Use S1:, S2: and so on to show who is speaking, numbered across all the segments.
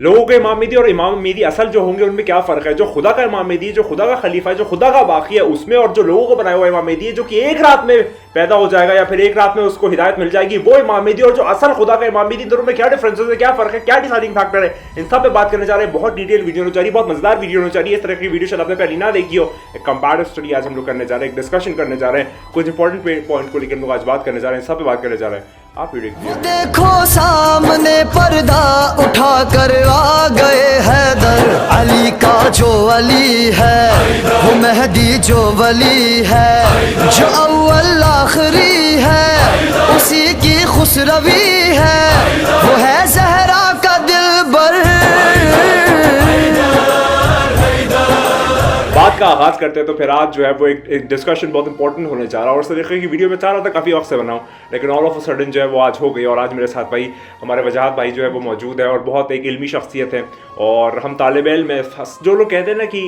S1: लोगों के इमाम मेहदी और इमाम मेहदी असल जो होंगे उनमें क्या फ़र्क है? जो खुदा का इमाम मेहदी है, जो खुदा का खलीफा है, जो खुदा का बाकी है उसमें, और जो लोगों को बनाया हुआ इमाम मेहदी है जो कि एक रात में पैदा हो जाएगा या फिर एक रात में उसको हिदायत मिल जाएगी, वो इमाम मेहदी और जो असल खुदा का इमाम मेहदी, दोनों में क्या डिफरेंसेस है, क्या फ़र्क है, क्या डिसाइडिंग फैक्टर है, इन सब पे बात करने जा रहे हैं। बहुत डिटेल वीडियो होनी चाहिए, बहुत मजेदार वीडियो होनी चाहिए। इस तरह की वीडियो शायद आपने पहले ना देखी हो। एक कंपैरेटिव स्टडी आज हम लोग करने जा रहे हैं, एक डिस्कशन करने जा रहे हैं, कुछ इंपॉर्टेंट पॉइंट को लेकर हम लोग आज बात करने जा रहे हैं, सब पे बात करने जा रहे हैं। आप वीडियो
S2: देखो सामने पर्दा उठा कर आ गए हैदर, अली का जो अली है वो मेहदी जो वली है, जो अव्वल आखिरी है उसी की खुसरवी है, वो है जहरा का दिलबर।
S1: बात का आगाज करते हैं तो फिर आज जो है वो एक डिस्कशन बहुत इंपॉर्टेंट होने जा रहा है, और इस तरीके की वीडियो में चाह रहा था काफ़ी वक्त से बनाऊं, लेकिन ऑल ऑफ अ सडन जो है वो आज हो गई। और आज मेरे साथ भाई हमारे वजाहत भाई जो है वो मौजूद है, और बहुत एक इल्मी शख्सियत है, और हम तालिब इल्म में जो लोग कहते हैं ना कि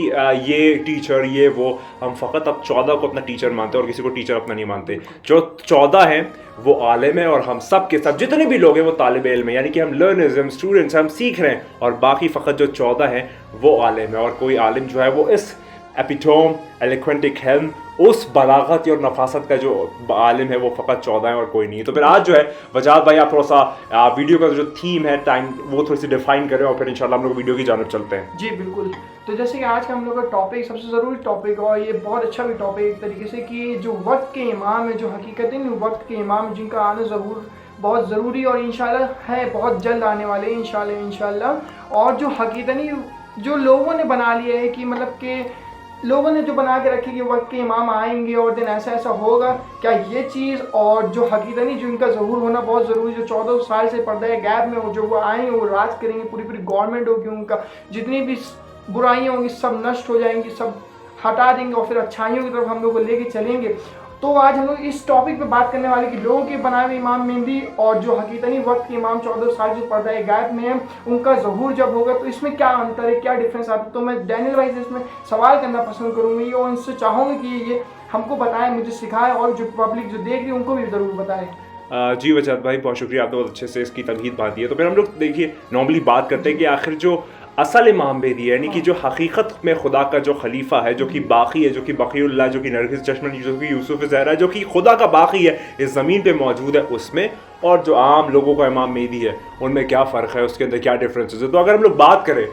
S1: ये टीचर ये वो, हम फ़कत अब 14 को अपना टीचर मानते हैं और किसी को टीचर अपना नहीं मानते। जो 14 हैं वो आलिम है, और हम सब के सब जितने भी लोग हैं वो तालिब इल्म है, यानी कि हम लर्नर्स, हम स्टूडेंट्स, हम सीख रहे हैं, और बाकी फ़कत जो 14 हैं वो आलिम है। और कोई आलिम जो है वो इस एपिटोम एलिक्वेंटिक हेल्म, उस बलागत और नफासत का जो आलिम है वो फ़कत 14 है और कोई नहीं है। तो फिर आज जो है वजाहत भाई आप थोड़ा सा वीडियो का जो थीम है टाइम वो थोड़ी सी डिफाइन करें, और फिर इंशाल्लाह हम लोग वीडियो की जानब चलते हैं।
S3: जी बिल्कुल। तो जैसे कि आज का हम लोग का टॉपिक सबसे ज़रूरी टॉपिक, और ये बहुत अच्छा भी टॉपिक एक तरीके से, कि जो वक्त के इमाम है, जो हकीकतन वक्त के इमाम जिनका आना ज़रूर बहुत ज़रूरी और इंशाल्लाह है, बहुत जल्द आने वाले हैं इंशाल्लाह। और जो हकीकतनी जो लोगों ने बना लिया है कि मतलब कि लोगों ने जो बना के रखी कि वक्त के इमाम आएंगे और दिन ऐसा ऐसा होगा, क्या ये चीज़ और जो हकीकतनी जो इनका ज़हूर होना बहुत ज़रूरी, जो 14 साल से पर्दा गैब में वो जो वो आएंगे वो राज करेंगे, पूरी पूरी गवर्नमेंट होगी, उनका जितनी भी बुराइयाँ होंगी सब नष्ट हो जाएंगी, सब हटा देंगे और फिर अच्छाइयों की तरफ हम लोग को लेके चलेंगे। तो आज हम लोग इस टॉपिक पे बात करने वाले कि लोगों के बनाए हुए इमाम मेहदी और जो हकीकतनी वक्त के इमाम 14 साल जो पर्दा गैब में है उनका ज़हूर जब होगा तो इसमें क्या अंतर है, क्या डिफरेंस आता है। तो मैं डैनियल भाई से इसमें सवाल करना पसंद करूँगी और इनसे चाहूँगी कि ये हमको बताएं, मुझे सिखाएं, और जो पब्लिक जो देख रही है उनको भी ज़रूर बताएं।
S1: जी वजाहत भाई बहुत शुक्रिया, आपने बहुत अच्छे से इसकी तमहीद बात दी है। तो फिर हम लोग देखिए नॉर्मली बात करते हैं कि आखिर जो असल इमाम मेहदी है, यानी कि जो हकीकत में खुदा का जो खलीफा है, जो कि बाकी है, जो कि बकीउल्लाह, जो कि नरगिस चश्मनी, जो कि यूसुफ ज़हरा, जो कि खुदा का बाकी है, इस ज़मीन पे मौजूद है, उसमें और जो आम लोगों का इमाम मेहदी है उनमें क्या फ़र्क है, उसके अंदर क्या डिफरेंसेस है। तो अगर हम लोग बात करें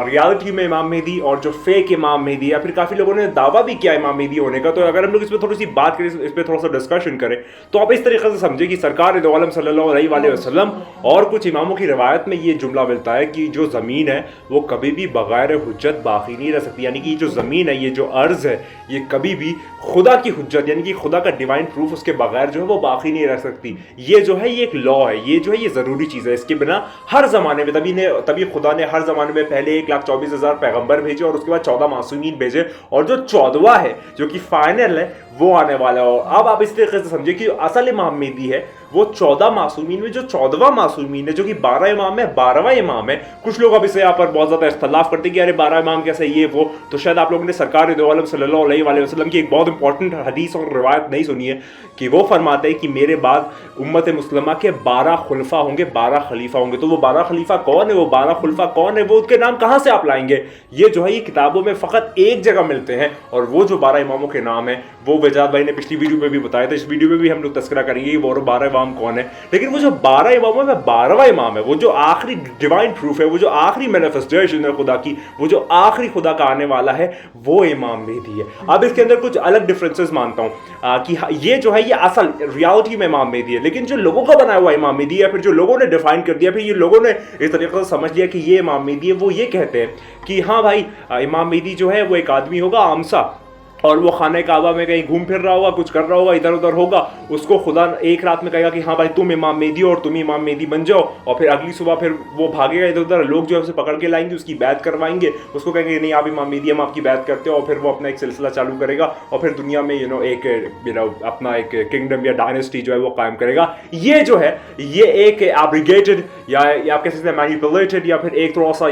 S1: रियलिटी में इमाम मेहदी और जो फेक इमाम मेहदी, या फिर काफ़ी लोगों ने दावा भी किया इमाम मेहदी होने का, तो अगर हम लोग इस पर थोड़ी सी बात करें, इस पर थोड़ा सा डिस्कशन करें, तो आप इस तरीके से समझे कि सरकार दो आलम सल्लल्लाहु अलैहि वसल्लम और कुछ इमामों की रवायत में ये जुमला मिलता है कि जो ज़मीन है वो कभी भी बग़ैर हुज्जत बाकी नहीं रह सकती, यानी कि जो ज़मीन है, ये जो अर्ज़ है, ये कभी भी खुदा की हुज्जत यानी कि खुदा का डिवाइन प्रूफ उसके बगैर जो है वो बाकी नहीं रह सकती। ये जो है ये एक लॉ है, ये जो है ये ज़रूरी चीज़ है, इसके बिना हर ज़माने में तभी खुदा ने हर ज़माने में पहले 1,24,000 पैगंबर भेजे और उसके बाद 14 मासूमीन भेजे, और जो 14वां है जो कि फाइनल है वो आने वाला है। अब आप इस तरीके से समझिए कि असल इमाम मेहदी है वो 14 मासूमीन में जो 14वां मासूमीन है, जो कि 12 इमाम है, 12वां इमाम है। कुछ लोग अब इसे यहाँ पर बहुत ज़्यादा इख्तलाफ करते हैं कि अरे 12 इमाम कैसे ये वो, तो शायद आप लोगों ने सरकार दो आलम सल्लल्लाहु अलैहि वसल्लम की एक बहुत इंपॉर्टेंट हदीस और रिवायत नहीं सुनी है कि वो फरमाते हैं कि मेरे बाद उम्मत मुस्लिमा के 12 खुलफा होंगे, 12 खलीफा होंगे। तो वो 12 खलीफा कौन है, वो 12 खुलफा कौन है, वो उनके नाम कहाँ से आप लाएंगे? ये जो है ये किताबों में फ़कत एक जगह मिलते हैं, और वो जो 12 इमामों के नाम है वो वजाहत भाई ने पिछली वीडियो में भी बताया था, इस वीडियो में भी हम लोग तस्करा करेंगे वो 12 इमाम कौन है। लेकिन वो जो 12 इमामों में 12वां इमाम है, वो जो आखिरी डिवाइन प्रूफ है, वो जो आखिरी मैनिफेस्टेशन है खुदा की, वो जो आखिरी खुदा का आने वाला है, वो इमाम मेहदी है। अब इसके अंदर कुछ अलग डिफरेंसेस मानता हूँ कि ये जो है ये असल रियलिटी में इमाम मेहदी है, लेकिन जो लोगों का बनाया हुआ इमाम मेहदी है, फिर जो लोगों ने डिफाइन कर दिया, फिर ये लोगों ने इस तरीके से समझ लिया कि ये इमाम मेहदी है, वो ये कहते हैं कि हाँ भाई इमाम मेहदी जो है वो एक आदमी होगा आमसा, और वो खाने काबा में कहीं घूम फिर रहा होगा, कुछ कर रहा होगा, इधर उधर होगा, उसको खुदा एक रात में कहेगा कि हाँ भाई तुम इमाम मेहदी हो और तुम इमाम मेहदी बन जाओ, और फिर अगली सुबह फिर वो भागेगा इधर उधर, लोग जो है उसे पकड़ के लाएंगे, उसकी बैत करवाएंगे, उसको कहेंगे नहीं आप इमाम मेहदी हम आपकी बैत करते हो, और फिर वो अपना एक सिलसिला चालू करेगा और फिर दुनिया में एक अपना एक किंगडम या डायनेस्टी जो है वो कायम करेगा। ये जो है ये एक एब्रिगेटेड या आप कह सकते हैं मैनिपुलेटेड या फिर एक थोड़ा सा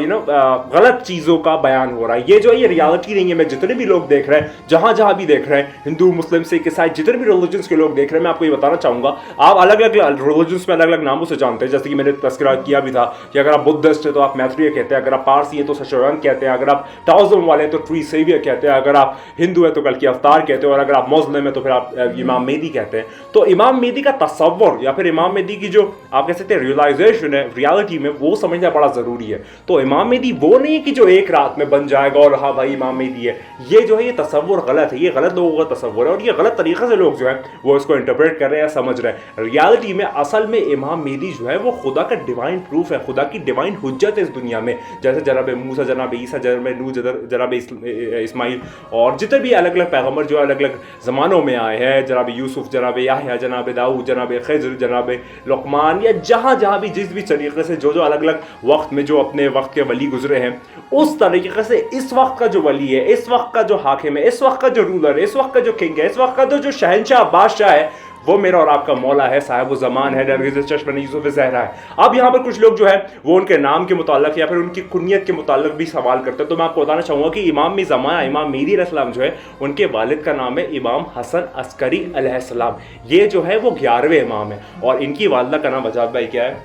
S1: गलत चीज़ों का बयान हो रहा है। ये जो है ये रियलिटी नहीं है। मैं जितने भी लोग देख रहे हैं जहाँ जहाँ भी देख रहे हैं, हिंदू मुस्लिम सिख ईसाई जितने भी रिलीजन्स के लोग देख रहे हैं, मैं आपको ये बताना चाहूँगा, आप अलग अलग रिलीजन्स में अलग अलग नामों से जानते हैं। जैसे कि मैंने तस्करा किया भी था कि अगर आप बुद्धिस्ट है तो आप मैत्रेय कहते हैं, अगर आप पारसी है तो सशोरन कहते हैं, अगर आप टाओइज्म वाले हैं तो ट्री सेवियर कहते हैं, अगर आप हिंदू है तो कल की अवतार कहते हैं, और अगर आप मुस्लिम है तो फिर आप इमाम मेहदी कहते हैं। तो इमाम मेहदी का तसव्वुर या फिर इमाम मेहदी की जो आप कह सकते हैं रियलाइजेशन है रियलिटी में, वो समझना बड़ा ज़रूरी है। तो इमाम मेहदी वो नहीं है कि जो एक रात में बन जाएगा और हाँ भाई इमाम मेहदी है। ये जो है ये तसव्वुर गलत है, ये गलत लोगों का तसव्वुर है, और ये गलत तरीके से लोग जो है वो इसको इंटरप्रेट कर रहे हैं या समझ रहे हैं। रियलिटी में असल में इमाम मेहदी जो है वो खुदा का डिवाइन प्रूफ है, खुदा की डिवाइन हुज्जत है इस दुनिया में। जैसे जनाब मूसा, जनाब ईसा, जनाब नूह, जनाब इस्माइल और जितने भी अलग अलग पैगम्बर जो अलग अलग ज़मानों में आए हैं, जनाब यूसुफ, जनाब याह्या, जनाब दाऊद, जनाब खिज़्र, जनाब लुक़मान, या जहाँ जहाँ भी जिस भी तरीके से जो अलग अलग वक्त में जो अपने वक्त के वली गुजरे हैं, उस तरीके से इस वक्त का जो वली है, इस वक्त का जो हाकिम है, इस वक्त का जो रूलर है, इस वक्त का जो किंग है, इस वक्त का जो शहनशाह बादशाह है, वो मेरा और आपका मौला है, साहिब ज़मान है, नरगिस चश्मन यूसुफ ज़हरा है। अब यहाँ पर कुछ लोग जो है वो उनके नाम के मुताल्लिक़ या फिर उनकी कुनियत के मुताल्लिक़ भी सवाल करते हैं। तो मैं आपको बताना चाहूँगा कि इमाम ज़माना, इमाम मेहदी अलैहिस्सलाम जो है, उनके वालिद का नाम है इमाम हसन अस्करी अलैहिस्सलाम। ये जो है वो 11वें इमाम है, और इनकी वालदा का नाम वजाद भाई क्या है?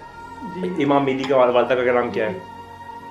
S1: इमाम मेहदी का वालदा का नाम क्या है?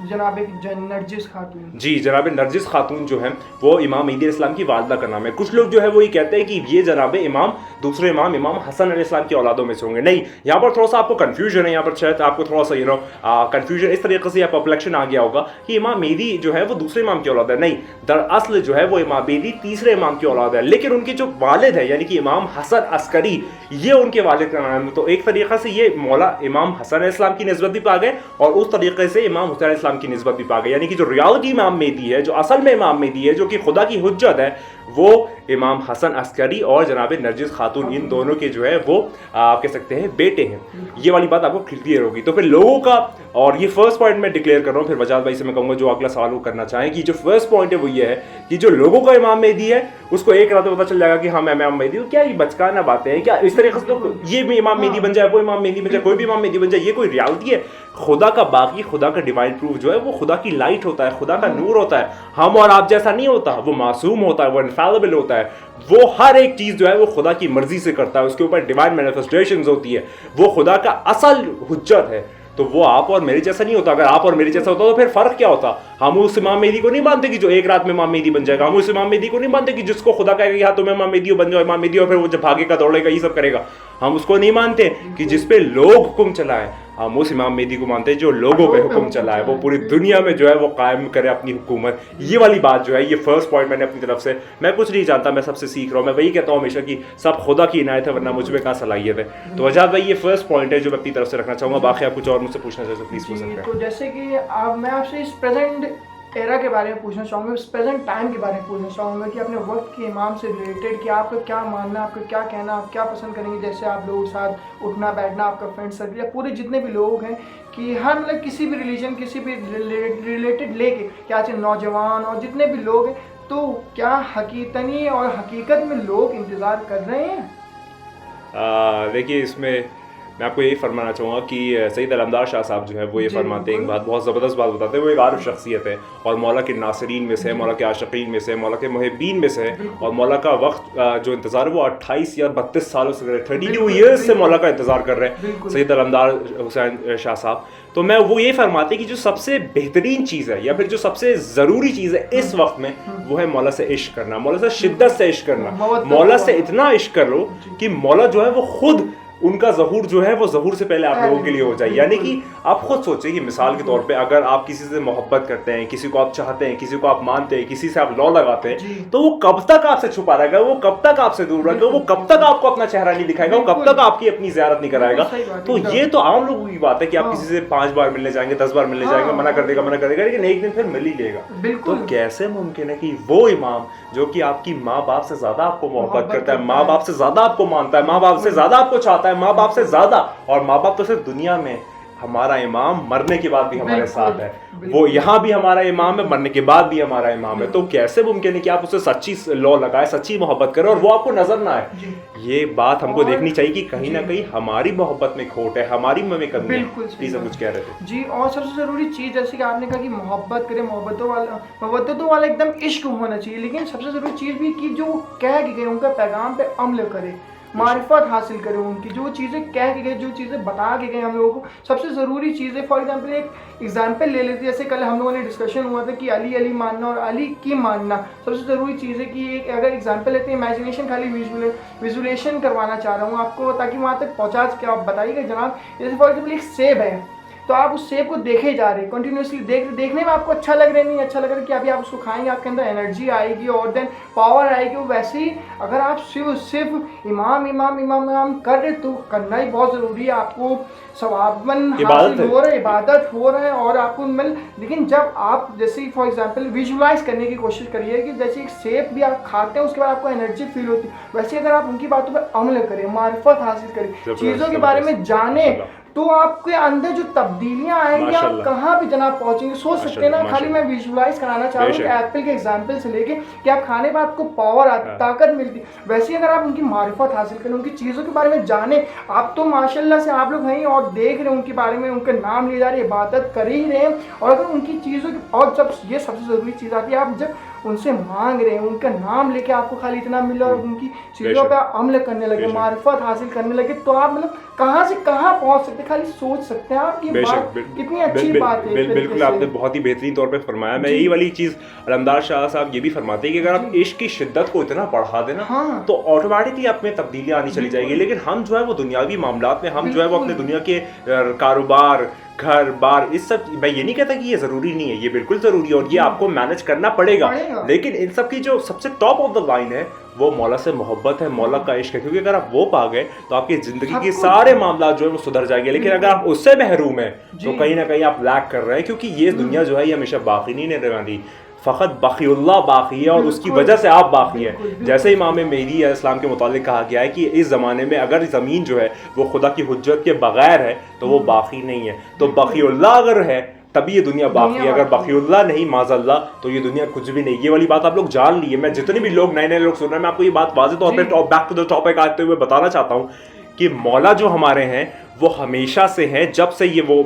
S3: जनाब नरजिस खातून।
S1: जी, जनाब नरजिस खातून जो है वो इमाम मेहदी अलैहिस्सलाम की वालदा का नाम है। कुछ लोग जो है वो ये कहते हैं कि ये जनाब इमाम दूसरे इमाम इमाम हसन अलैहिस्सलाम की औलादों में से होंगे। नहीं, यहाँ पर थोड़ा सा आपको कन्फ्यूजन है, यहाँ पर शायद आपको थोड़ा सा कन्फ्यूजन इस तरीके से परप्लेक्शन आ गया होगा कि इमाम मेहदी जो है वो दूसरे इमाम की औलाद है। नहीं, दरअसल जो है वो इमाम मेहदी तीसरे इमाम की औलाद है, लेकिन उनके जो वालिद है यानी कि इमाम हसन अस्करी, ये उनके वालिद का नाम है। तो एक तरीक़े से ये मौला इमाम हसन अलैहिस्सलाम की निस्बत भी पा गए, और उस तरीके से इमाम हुसैन अलैहिस्सलाम की निस्बत भी पा गए। यानी कि जो रियलिटी इमाम मेहदी है, जो असल में इमाम मेहदी है, जो कि खुदा की हुज्जत है, वो इमाम हसन अस्करी और जनाब नरजिस खातून, इन दोनों के जो है वो आप कह सकते हैं बेटे हैं। ये वाली बात आपको क्लियर होगी। तो फिर लोगों का, और ये फर्स्ट पॉइंट मैं डिक्लेयर कर रहा हूँ, फिर वजाद भाई से मैं कहूँगा जो अगला सवाल वो करना चाहें कि जो फर्स्ट पॉइंट है वो ये है कि जो लोगों का इमाम मेहदी है उसको एक रात में पता चल जाएगा कि हाँ मैं इमाम मेहदी हूँ। क्या ये बचकाना बातें हैं क्या? इस तरीके से तो ये भी इमाम मेहदी बन जाए, वो इमाम मेहदी बन जाए, कोई भी इमाम मेहदी बन जाए, ये कोई रियलिटी है? खुदा का बाकी, खुदा का डिवाइन प्रूफ जो है वो खुदा की लाइट होता है, खुदा का नूर होता है। हम और आप जैसा नहीं होता, वो मासूम होता है, वो इनफैलिबल होता है, वो हर एक चीज़ जो है वो खुदा की मर्जी से करता है, उसके ऊपर डिवाइन मैनिफेस्टेशंस होती है, वो खुदा का असल हुज्जत है। तो वो आप और मेरे जैसा नहीं होता। अगर आप और मेरे जैसा होता तो फिर फर्क क्या होता? हम उस इमाम मेहदी को नहीं मानते कि जो एक रात में इमाम मेहदी बन जाएगा। हम उस इमाम मेहदी को नहीं मानते कि जिसको खुदा कहेगा कि हाँ तुम इमाम मेहदी हो, बन जाओ इमाम मेहदी हो, फिर वो जब भागेगा दौड़ेगा ये सब करेगा। हम उसको नहीं मानते कि जिस पे लोग हुक्म चलाए। हम उस इमाम मेहदी को मानते हैं जो लोगों पे हुक्म चलाए, वो पूरी दुनिया में जो है वो कायम करे अपनी हुकूमत। ये वाली बात जो है, ये फर्स्ट पॉइंट मैंने अपनी तरफ से, मैं कुछ नहीं जानता, मैं सबसे सीख रहा हूँ। मैं वही कहता हूँ हमेशा कि सब खुदा की इनायत है, वरना मुझ में कहाँ सलाहियत है। तो वजाद भाई ये फर्स्ट पॉइंट है जो मैं अपनी तरफ से रखना चाहूँगा। बाकी आप कुछ और मुझसे पूछना चाहते हो प्लीज़ पूछ सकते हैं।
S3: तो जैसे कि मैं आपसे इस प्रेजेंट एरा के बारे में पूछना चाहूँगा, इस प्रेजेंट टाइम के बारे में पूछना चाहूँगा कि अपने वक्त के इमाम से रिलेटेड कि आपका क्या मानना, आपका क्या कहना, आप क्या पसंद करेंगे? जैसे आप लोगों के साथ उठना बैठना, आपका फ्रेंड सर्कल या पूरे जितने भी लोग हैं कि हर मतलब किसी भी रिलीजन, किसी भी रिलेटेड लेके क्या चाहिए नौजवान और जितने भी लोग हैं, तो क्या हकीकतनी और हकीकत में लोग इंतज़ार कर रहे हैं?
S1: देखिए इसमें मैं आपको यही फरमाना चाहूँगा कि सैयद अलमदार शाह साहब जो है वो ये फरमाते हैं, एक बात बहुत ज़बरदस्त बात बताते हैं। वो एक आरिफ शख्सियत है और मौला के नासरीन में से है, मौला के आशिकीन में से है, मौला के मुहिब्बीन में से है। और मौला का वक्त जो इंतज़ार है वो 28 या 32 सालों से कर रहे हैं, 32 ईयर्स से मौला का इंतज़ार कर रहे हैं सैयद अलमदार हुसैन शाह साहब। तो मैं वो ये फरमाते हैं कि जो सबसे बेहतरीन चीज़ है या फिर जो सबसे ज़रूरी चीज़ है इस वक्त में, वो है मौला से इश्क करना, मौला से शिद्दत से इश्क करना। मौला से इतना इश्क कर लो कि मौला जो है वो खुद, उनका ज़हूर जो है वो ज़हूर से पहले आप लोगों के लिए हो जाए। यानी कि आप खुद सोचिए कि मिसाल के तौर पे अगर आप किसी से मोहब्बत करते हैं, किसी को आप चाहते हैं, किसी को आप मानते हैं, किसी से आप लौ लगाते हैं, तो वो कब तक आपसे छुपा रहेगा, वो कब तक आपसे दूर रहेगा, वो कब तक आपको अपना चेहरा नहीं दिखाएगा, वो कब तक आपकी अपनी ज़ियारत नहीं कराएगा। तो ये तो आम लोगों की बात है कि आप किसी से 5 बार मिलने जाएंगे, 10 बार मिलने जाएंगे, मना कर देगा, लेकिन एक दिन फिर मिल ही लेगा। तो कैसे मुमकिन है कि वो इमाम जो कि आपकी माँ बाप से ज़्यादा आपको मोहब्बत करता है, माँ बाप से ज़्यादा आपको मानता है, माँ बाप से ज़्यादा आपको चाहता है, माँ बाप से ज़्यादा, और माँ बाप तो सिर्फ दुनिया में हमारा इमाम मरने के बाद भी हमारे
S3: बिल्कुल,
S1: साथ है,
S3: बिल्कुल।
S1: वो यहाँ भी हमारा इमाम है, मरने के बाद भी हमारा इमाम है। तो कैसे मुमकिन है कि आप उसे सच्ची लॉ लगाए, सच्ची मोहब्बत करें और वो आपको नजर ना आए?
S3: जी।
S1: ये बात हमको
S3: और-
S1: देखनी चाहिए कि कहीं ना
S3: जी।
S1: कहीं हमारी मोहब्बत में खोट है, हमारी में कमी है।
S3: बिल्कुल सही
S1: प्लीज आप
S3: बात।
S1: कुछ कह रहे थे।
S3: जी, और सबसे ज़रूरी चीज़ जैसे कि आपने कहा कि मोहब्बत करें, मोहब्बतों वाला एकदम इश्क होना चाहिए, लेकिन सबसे ज़रूरी चीज़ भी कि जो कह के गए उनका पैगाम पे अमल करें, मारिफत हासिल करें उनकी, जो चीज़ें कह के गए, जो चीज़ें बता के गए हम लोगों को, सबसे ज़रूरी चीज़ें। फॉर एग्जांपल एक एग्जांपल ले लेते हैं, जैसे कल हम लोगों ने डिस्कशन हुआ था कि अली अली मानना और अली की मानना। सबसे ज़रूरी चीज़ है कि एक अगर एग्जांपल लेते हैं, इमेजिनेशन खाली विजुलेशन करवाना चाह रहा हूँ आपको ताकि वहाँ तक पहुँचा सके। आप बताइएगा जनाब, जैसे फॉर एग्जाम्पल एक सेब है, तो आप उस सेब को देखे जा रहे हैं, कंटिन्यूसली देखने में आपको अच्छा लग रहा है, नहीं अच्छा लग रहा है कि अभी आप उसको खाएंगे, आपके अंदर एनर्जी आएगी और देन पावर आएगी। वो वैसे ही अगर आप सिर्फ इमाम कर रहे तो करना ही बहुत ज़रूरी है। आपको सवाबन हासिल हो रहा है, इबादत हो रहा है और आपको मिल। लेकिन जब आप जैसे फॉर एग्जांपल विजुलाइज करने की कोशिश करिए कि जैसे एक सेब भी आप खाते हैं उसके बाद आपको एनर्जी फील होती है, वैसे अगर आप उनकी बातों पर अमल करें, मारिफत हासिल करें, चीज़ों के बारे में जाने, तो आपके अंदर जो तब्दीलियां आएंगी, आप कहाँ भी जनाब पहुंचेंगे। सोच सकते हैं ना, खाली मैं विजुलाइज कराना चाह रहा हूँ कि एप्पल के एग्जांपल से लेके कि आप खाने पर आपको पावर आती, ताकत मिलती, वैसे ही अगर आप उनकी मारिफत हासिल करें, उनकी चीज़ों के बारे में जाने। आप तो माशाल्लाह से आप लोग हैं और देख रहे हैं उनके बारे में, उनका नाम लिए जा रहे हैं, इबादत कर ही रहे हैं, और अगर उनकी चीज़ों की, और जब ये सबसे ज़रूरी चीज़ आती है, आप जब उनसे मांग रहे हैं, उनका नाम लेके आपको खाली इतना मिला और उनकी चीज़ों पे अमल करने लगे, मारिफत हासिल करने लगे, तो आप मतलब कहाँ से कहाँ पहुँच सकते हैं, खाली सोच सकते हैं। आप ये बात कितनी अच्छी बात है।
S1: बिल्कुल आपने बहुत ही बेहतरीन तौर पे फरमाया। मैं यही वाली चीज़ अलमदार शाह साहब ये भी फरमाते हैं कि अगर आप इश्क की शिद्दत को इतना बढ़ा देना,
S3: हाँ।
S1: तो ऑटोमेटिकली आप में तब्दीलियाँ आनी चली जाएगी। लेकिन हम जो है वो दुनियावी मामलात में, हम जो है वो अपने दुनिया के कारोबार, घर बार, इस सब, मैं ये नहीं कहता कि ये ज़रूरी नहीं है, ये बिल्कुल ज़रूरी है और ये आपको मैनेज करना पड़ेगा। लेकिन इन सब की जो सबसे टॉप ऑफ द लाइन है वो मौला से मोहब्बत है, मौला का इश्क है, क्योंकि अगर आप वो पा गए तो आपकी ज़िंदगी के सारे मामला जो है वो सुधर जाएंगे। लेकिन अगर आप उससे महरूम हैं तो कहीं ना कहीं आप लैक कर रहे हैं, क्योंकि ये दुनिया जो है ये हमेशा बाकी नहीं रहने वाली। फ़कत बखीउल्लाह बाकी है और उसकी वजह से आप बाकी हैं। जैसे इमाम मेहदी इस्लाम के मुतालिक कहा गया है कि इस ज़माने में अगर ज़मीन जो है वो खुदा की हुज्जत के बगैर है तो वो बाकी नहीं है। तो बखीउल्लाह अगर है तभी ये दुनिया बाकी है, अगर बखीउल्लाह नहीं माज़अल्लाह तो ये दुनिया कुछ भी नहीं। ये वाली बात आप लोग जान लीजिए। मैं जितने भी लोग नए लोग सुन रहे हैं, मैं आपको ये बात वाज़ेह तौर पर बैक टू द टॉपिक आते हुए बताना चाहता हूँ कि मौला जो हमारे हैं वो हमेशा से है, जब से ये वो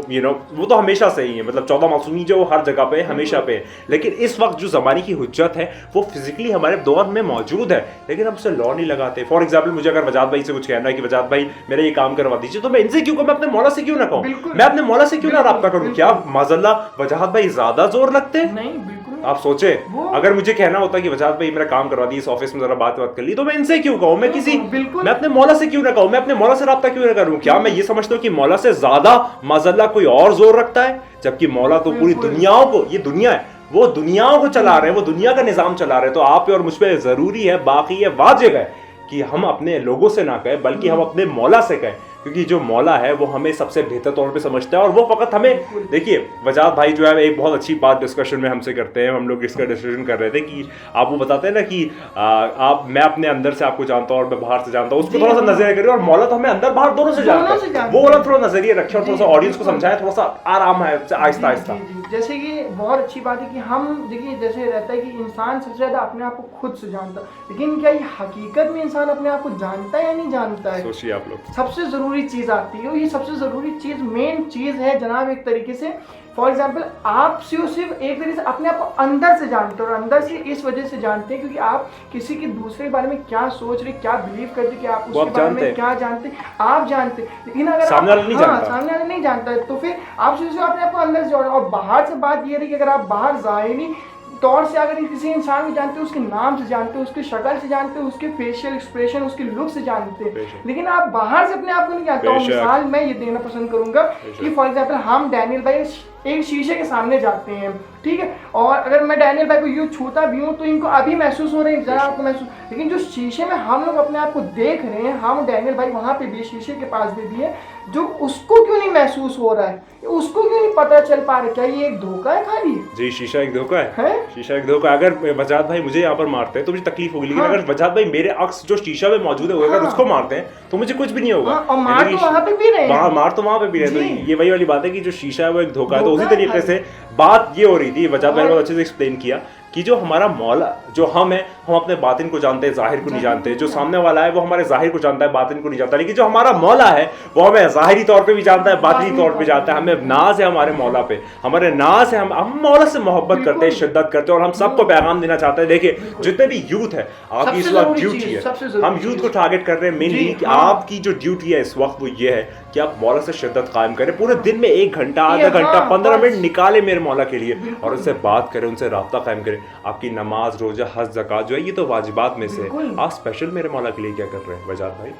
S1: वो तो हमेशा से ही है, मतलब 14 मासूमी जो हर जगह पे हमेशा पे है। लेकिन इस वक्त जो ज़माने की हुज्जत है वो फिजिकली हमारे दौर में मौजूद है, लेकिन हम उसे लॉ नहीं लगाते। फॉर एग्जाम्पल मुझे अगर वजाद भाई से कुछ कहना है कि वजाद भाई मेरा ये काम करवा दीजिए, तो मैं इनसे क्यों कहूँ, मैं अपने मौला से क्यों ना कहूँ, मैं अपने मौला से क्यों ना रब्ता करूँ? क्या माज़अल्लाह वजाद भाई ज़्यादा जोर लगते हैं?
S3: नहीं, बिल्कुल।
S1: आप सोचे अगर मुझे कहना होता कि वजाद भाई मेरा काम करवा दी, इस ऑफिस में जरा बात कर ली, तो मैं इनसे क्यों कहूँ, मैं अपने मौला से क्यों ना कहूँ, मैं अपने मौला से रब्ता क्यों ना करूँ? क्या मैं ये समझता हूँ कि मौला से ज्यादा माज़अल्लाह कोई और जोर रखता है? जबकि मौला तो पूरी दुनियाओं को, ये दुनिया है, वो दुनियाओं को चला रहे हैं, वो दुनिया का निजाम चला रहे हैं। तो आप पे और मुझ पे जरूरी है, बाकी ये वाजिब है कि हम अपने लोगों से ना कहें बल्कि हम अपने मौला से कहें, क्योंकि जो मौला है वो हमें सबसे बेहतर तौर पे समझता है और वो फ़कत हमें, देखिए वजाद भाई जो है एक बहुत अच्छी बात डिस्कशन में हमसे करते हैं, हम लोग इसका डिस्कशन कर रहे थे कि आप वो बताते हैं ना कि आप, मैं अपने अंदर से आपको जानता हूँ और मैं बाहर से जानता हूँ, उसको थोड़ा सा नजरिया करिए, और मौला तो हमें अंदर बाहर दोनों से जानता है, वो वाला थोड़ा नजरिया रखे और थोड़ा सा ऑडियंस को समझाए, थोड़ा सा आराम है, आहिस्ता आहिस्ता।
S3: जैसे कि बहुत अच्छी बात है कि हम देखिए, जैसे रहता है कि इंसान सबसे ज़्यादा अपने आप को खुद से जानता है, लेकिन क्या ये हकीकत में इंसान अपने आप को जानता है या नहीं जानता है?
S1: सोचिए आप लोग।
S3: सबसे ज़रूरी चीज़ आती है, ये सबसे ज़रूरी चीज़, मेन चीज़ है जनाब, एक तरीके से फॉर एग्जाम्पल आप सिर्फ एक तरीके से अपने आप को अंदर से जानते हो, और अंदर से इस वजह से जानते हैं क्योंकि आप किसी के दूसरे के बारे में क्या सोच रहे, क्या बिलीव करते, कि आप उसके बारे में क्या जानते, आप जानते, लेकिन अगर सामने वाला नहीं जानता है तो फिर आप सिर्फ अपने आप को अंदर से जोड़े। और बाहर से बात ये रही कि अगर आप बाहर ज़ाहिरी तौर से अगर किसी इंसान को जानते हो, उसके नाम से जानते हो, उसकी शक्ल से जानते हो, उसके फेशियल एक्सप्रेशन, उसके लुक से जानते हैं, लेकिन आप बाहर से अपने आप को नहीं जानते हो। मिसाल मैं ये देना पसंद करूंगा कि फॉर एग्जांपल हम डैनियल भाई एक शीशे के सामने जाते हैं, ठीक है, और अगर मैं डैनियल भाई को यूँ छूता भी हूँ तो इनको अभी महसूस हो रहे हैं, जरा आपको महसूस, लेकिन जो शीशे में हम लोग अपने आप को देख रहे हैं, हम डैनियल भाई वहाँ पे भी शीशे के पास भी है, जो उसको क्यों नहीं महसूस हो रहा है, उसको क्यों नहीं पता चल पा रहा? क्या ये एक धोखा है खाली?
S1: जी, शीशा एक धोखा है? शीशा एक धोखा। अगर वजाद भाई मुझे यहाँ पर मारते हैं तो मुझे तकलीफ होगी, लेकिन अगर वजाद भाई मेरे अक्स जो शीशा में मौजूद है अगर उसको मारते हैं तो मुझे कुछ भी नहीं होगा।
S3: और मार तो वहाँ पे भी रहे हैं,
S1: मार तो वहाँ पे भी रहे। तो ये वही वाली बात है कि जो शीशा है वो एक धोखा है। तो उसी तरीके से बात ये हो रही थी, वजह मैंने बहुत अच्छे से एक्सप्लेन किया कि जो हमारा मौला, जो हम है, हम अपने बातिन को जानते हैं, जाहिर को नहीं जानते। जो सामने वाला है वो हमारे जाहिर को जानता है, बातिन को नहीं जानता। लेकिन जो हमारा मौला है वो हमें जाहिरी तौर पे भी जानता है, बातिनी तौर पे जानता है। हमें नाज है हमारे मौला पे, हमारे नाज है, हम मौला से मोहब्बत करते हैं, शिद्दत करते हैं। और हम सबको पैगाम देना चाहते हैं। देखिए जितने भी यूथ है, आपकी इस वक्त ड्यूटी है, हम यूथ को टारगेट कर रहे हैं मेनली कि आपकी जो ड्यूटी है इस वक्त वो ये है कि आप मौला से शिद्दत कायम करें। पूरे दिन में 1 घंटा, आधा घंटा, 15 मिनट निकाले मेरे मौला के लिए और उनसे बात करें, उनसे राब्ता कायम करें। आपकी नमाज, रोजा, हज, ज़कात जो है ये तो वाजिबात में से। आप स्पेशल मेरे मौला के लिए क्या कर रहे हैं वजाद भाई?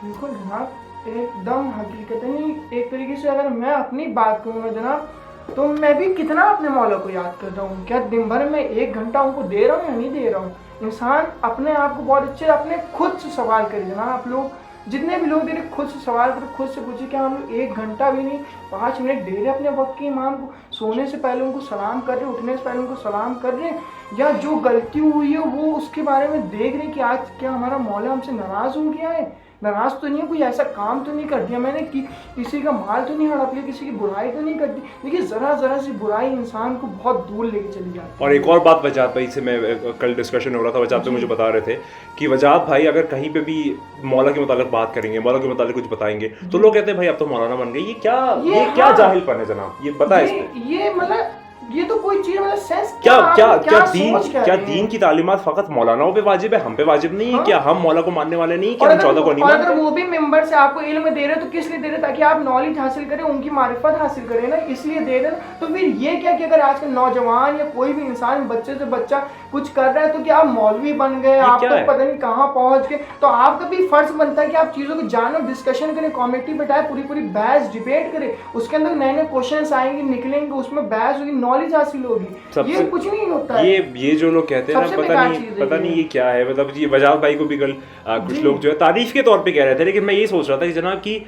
S3: बिल्कुल जनाब, एकदम हकीकत है। एक तरीके से अगर मैं अपनी बात करूँ ना जनाब, तो मैं भी कितना अपने मौला को याद कर रहा हूँ। क्या दिन भर में 1 घंटा उनको दे रहा हूँ या नहीं दे रहा हूँ? इंसान अपने आप को बहुत अच्छे अपने खुद से सवाल करे जनाब। आप लोग जितने भी लोग दे रहे खुद से सवाल करो, खुद से पूछे क्या हम लोग 1 घंटा भी नहीं 5 मिनट दे रहे अपने वक्त के इमाम को? सोने से पहले उनको सलाम कर रहे, उठने से पहले उनको सलाम कर रहे, या जो गलती हुई है वो उसके बारे में देख रहे कि आज क्या हमारा मौला हमसे नाराज़ हो गया है? नाराज़ तो नहीं है, कोई ऐसा काम तो नहीं कर दिया मैंने कि किसी का माल तो नहीं हड़प लिया, किसी की बुराई तो नहीं कर दी। देखिए ज़रा सी बुराई इंसान को बहुत दूर लेके चली जाती है।
S1: और एक और बात वजात भाई से मैं कल डिस्कशन हो रहा था, वजात भाई मुझे बता रहे थे कि वजात भाई अगर कहीं पे भी मौला के मुतालिक बात करेंगे, मौला के मुतालिक कुछ बताएंगे तो लोग कहते हैं भाई अब तो मौलाना बन गए। ये क्या जाहिलपन है जनाब? ये बताए
S3: ये मतलब ये तो कोई चीज मतलब सेंस
S1: क्या दीन की तालीमात फकत मौलानाओं पे वाजिब है, हम पे वाजिब नहीं है? क्या हम मौला को मानने वाले नहीं? क्या हम 14 को नहीं मानते?
S3: अगर वो भी मेंबर से आपको इल्म दे रहे तो किस लिए दे रहे? ताकि आप नॉलेज हासिल करें, उनकी मारिफत हासिल करें ना, इसलिए दे रहे। तो फिर ये क्या कि अगर आजकल नौजवान या कोई भी इंसान बच्चे से बच्चा कुछ कर रहा है तो क्या आप मौलवी बन गए, आप तो पता नहीं कहाँ पहुंच गए? तो आपका भी फर्ज बनता है कि आप चीजों को जानो, डिस्कशन करें, कमेटी बैठाए, पूरी बहस डिबेट करें, उसके अंदर नए क्वेश्चन आएंगे, निकलेंगे, उसमें बहस होगी, नॉलेज हासिल होगी। ये कुछ नहीं होता है।
S1: ये जो लोग कहते हैं ना, पता नहीं ये क्या है। मतलब ये वजाद भाई को भी कल कुछ लोग जो है तारीफ के तौर पे कह रहे थे, लेकिन मैं ये सोच रहा था कि जनाब कि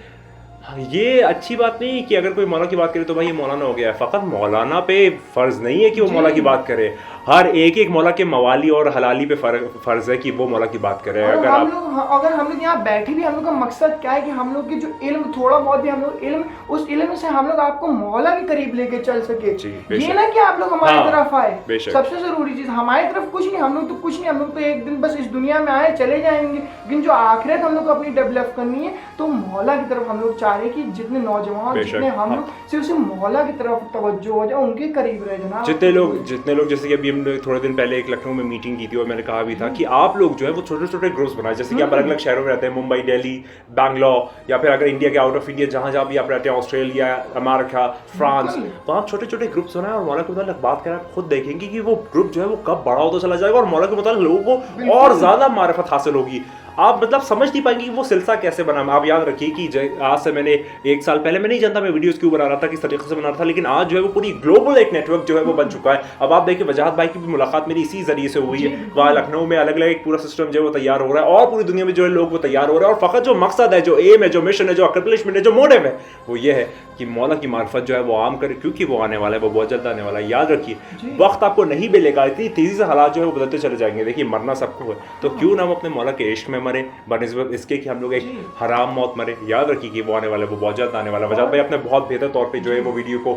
S1: ये अच्छी बात नहीं कि अगर कोई मौला की बात करे तो भाई ये मौलाना हो गया है। फ़कत मौलाना पे फ़र्ज़ नहीं है कि वो मौला की बात करे, हर एक मौला के मवाली और हलाली पे फ़र्ज़ है कि वो मौला की बात करे। अगर हम
S3: लोग यहाँ बैठे भी, हम लोग का मकसद क्या है कि हम लोग की जो इल्म थोड़ा बहुत भी हम लोग इल्म, उस इल्म से हम लोग आपको मौला के करीब लेके चल सके। ये ना कि आप लोग हमारी तरफ आए, सबसे ज़रूरी चीज़ हमारी तरफ कुछ नहीं, हम लोग तो कुछ नहीं, हम लोग तो एक दिन बस इस दुनिया में आए चले जाएंगे, लेकिन जो आखिरत हम लोग को अपनी डेवलप करनी है तो मौला की तरफ हम लोग चाह रहे हैं कि जितने नौजवान, जितने हम लोग सिर्फ मौला की तरफ तवज्जो हो जाए, उनके करीब रहे जनाब। जितने
S1: लोग जैसे कि अभी हमने थोड़े दिन पहले एक लखनऊ में मीटिंग की थी और मैंने कहा भी था कि आप लोग जो है वो छोटे छोटे ग्रुप्स बनाए, जैसे कि आप अलग अलग शहरों में रहते हैं, मुंबई, दिल्ली, बैंगलोर, या फिर अगर इंडिया के आउट ऑफ इंडिया जहाँ भी आप रहते हैं, ऑस्ट्रेलिया, अमेरिका, फ्रांस, तो आप छोटे छोटे ग्रुप्स बनाए और मौला के मुताबिक बात करें। आप खुद देखेंगे कि वो ग्रुप जो है वो कब बड़ा होता चला जाएगा और मौला के मुताबिक लोगों को और ज़्यादा मारिफत हासिल होगी। आप मतलब समझ नहीं पाएंगे कि वो सिलसिला कैसे बना। आप याद रखिए कि आज से मैंने 1 साल पहले, मैं नहीं जानता मैं वीडियोस क्यों बना रहा था, किस तरीके से बना रहा था, लेकिन आज जो है वो पूरी ग्लोबल एक नेटवर्क जो है वो बन चुका है। अब आप देखिए वजाहत भाई की भी मुलाकात मेरी इसी जरिए से हुई है। वहाँ लखनऊ में अलग अलग एक पूरा सिस्टम जो है वो तैयार हो रहा है और पूरी दुनिया में जो है लोग वो तैयार हो रहे हैं। और फ़कत जो मकसद है, जो एम है, जो मिशन है, जो अकम्प्लिशमेंट है, जो मोटिव है, वो ये है कि मौला की मार्फत जो है वो आम करे, क्योंकि वो आने वाला है, वो बहुत जल्द आने वाला है। याद रखिए वक्त आपको नहीं मिलेगा, इतनी तेज़ी से हालात जो है वो बदलते चले जाएंगे। देखिए मरना सबको है, तो क्यों ना हम अपने मौला के इश्क में मरे बनिस्बत इसके कि हम लोग एक हराम मौत मरे। याद रखिए कि वो आने वाला है, वो बहुत जल्द आने वाला है। वजाद भाई आपने बहुत बेहतर तौर पे जो है वो वीडियो को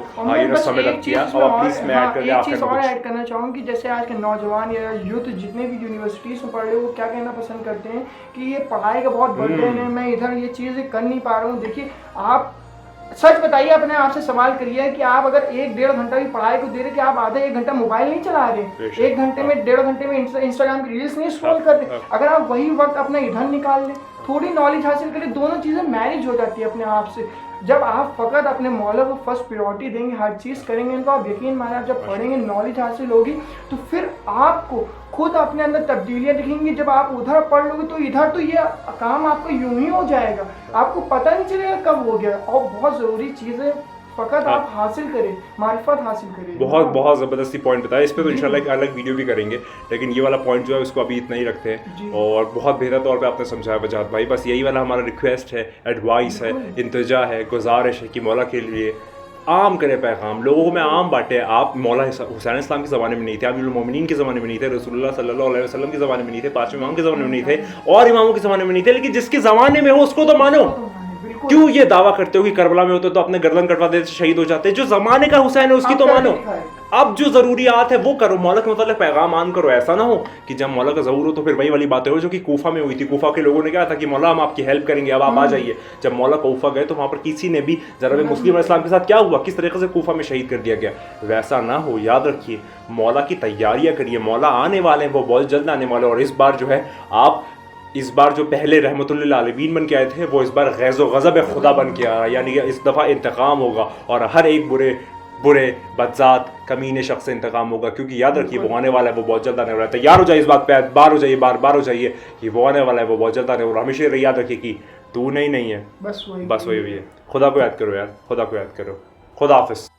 S1: समय रख दिया। और प्लीज मैं ऐड
S3: करना चाहूँगा कि जैसे आज के नौजवान या यूथ जितने भी यूनिवर्सिटीज़ में पढ़ रहे हो वो क्या कहना पसंद करते हैं कि ये पढ़ाई का बहुत बर्डन है, मैं इधर ये चीज़ें कर नहीं पा रहा हूँ। देखिए आप सच बताइए, अपने आप से सवाल करिए कि आप अगर 1-1.5 घंटा भी पढ़ाई को दे रहे कि आप आधा 1 घंटा मोबाइल नहीं चला रहे, 1 घंटे में 1.5 घंटे में इंस्टाग्राम की रील्स नहीं स्क्रॉल कर रहे। अगर आप वही वक्त अपना इधर निकाल लें, थोड़ी नॉलेज हासिल करें, दोनों चीज़ें मैनेज हो जाती है अपने आप से। जब आप फ़कत अपने मौला को फर्स्ट प्रायोरिटी देंगे, हर चीज़ करेंगे, तो आप यकीन माने आप जब पढ़ेंगे, नॉलेज हासिल होगी, तो फिर आपको खुद अपने अंदर तब्दीलियाँ दिखेंगी। जब आप उधर पढ़ लोगे तो इधर तो ये काम आपका यूं ही हो जाएगा, आपको पता नहीं चलेगा कब हो गया। और बहुत ज़रूरी चीज़ है, फ़कत आप हासिल करें, मारिफत हासिल करें।
S1: बहुत ज़बरदस्ती पॉइंट बताया, इस पर तो इंशाल्लाह एक अलग वीडियो भी करेंगे, लेकिन ये वाला पॉइंट जो है उसको अभी इतना ही रखते हैं। और बहुत बेहतर तौर पे आपने समझाया वजाहत भाई। बस यही वाला हमारा रिक्वेस्ट है, एडवाइस है, इंतजा है, गुजारिश है कि मौला के लिए आम करे पैगाम, लोगों को मैं आम बांटे। आप मौला हुसैन इस्लाम के ज़माने में नहीं थे, अमीरुल मोमिनीन के ज़माने में नहीं थे, रसूलुल्लाह सल्लल्लाहु अलैहि वसल्लम के ज़माने में नहीं थे, पांचवें इमाम के ज़माने में नहीं थे, और इमामों के ज़माने में नहीं थे, लेकिन जिसके ज़माने में हो उसको तो मानो।
S3: बिल्कुल।
S1: क्यों ये दावा करते हो कि करबला में होते तो अपने गर्दन कटवा देते शहीद हो जाते? जो ज़माने का हुसैन है उसकी तो मानो। अब जो ज़रूरियात है वो करो, मौला के मतलब पैगाम आन करो। ऐसा ना हो कि जब मौला का ज़रूर हो तो फिर वही वाली बातें हो जो कि कूफा में हुई थी। कूफा के लोगों ने कहा था कि मौला हम आपकी हेल्प करेंगे, अब आप आ जाइए। जब मौला कूफा गए तो वहाँ पर किसी ने भी ज़रा मुस्लिम इस्लाम के साथ क्या हुआ, किस तरीके से कूफा में शहीद कर दिया गया, वैसा ना हो। याद रखिए, मौला की तैयारियाँ करिए, मौला आने वाले हैं, वो बहुत जल्द आने वाले। और इस बार जो है आप, इस बार जो पहले रहमतुल्लिल आलमीन बन के आए थे वो इस बार गैज़ व गज़ब खुदा बन के आ, यानी कि इस दफ़ा इंतकाम होगा और हर एक बुरे बदजात कमीने शख्स से इंतकाम होगा। क्योंकि याद रखिए वो आने वाला है, वो बहुत जल्द आने वाला है। तैयार हो जाइए, इस बात पे बार हो जाइए, बार हो जाइए कि वो आने वाला है, वो बहुत जल्द आने वाला है। हमेशा याद रखिए कि तू नहीं है, बस वही है। खुदा को याद करो यार, खुदा को याद करो। खुदा हाफिज़।